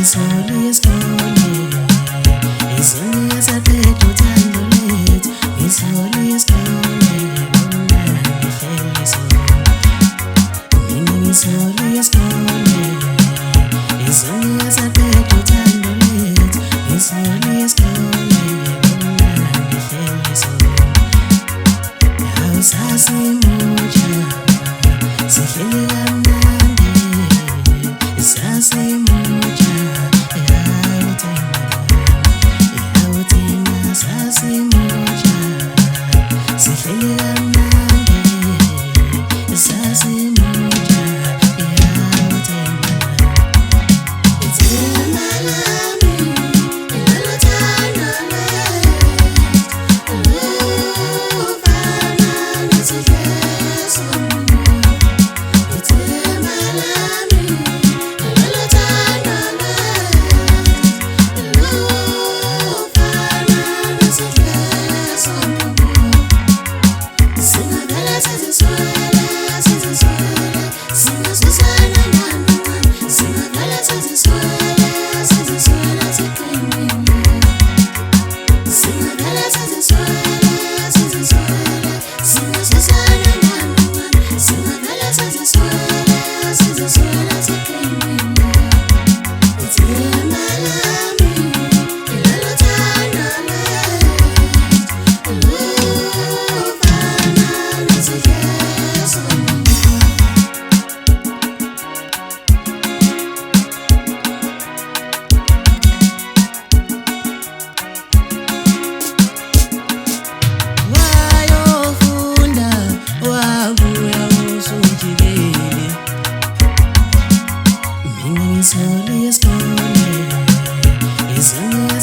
Ngisole isikole izolo saphethe uthando lethu ngisole isikole kumnandi hleli sona mina ngisole isikole izolo saphethe uthando lethu ngisole isikole kumnandi hleli sona awusasemutsha sihleli kamnandi sasemutsha sasemutsha sihleli kamnandi sasemutsha ithemba lami elalothando lethu lufana nesihleso ithemba lami elalothando lethu lufana nesihleso singavele siziswele siziswele singasusana nanoma singavele siziswele siziswele siqinile singavele siziswele siziswele singasusana nanoma singavele siziswele siziswele siqinile ithemba lami elalothando lethu lufana nesihleso wayofunda wabuya usujikile mina ngisole isikole izolo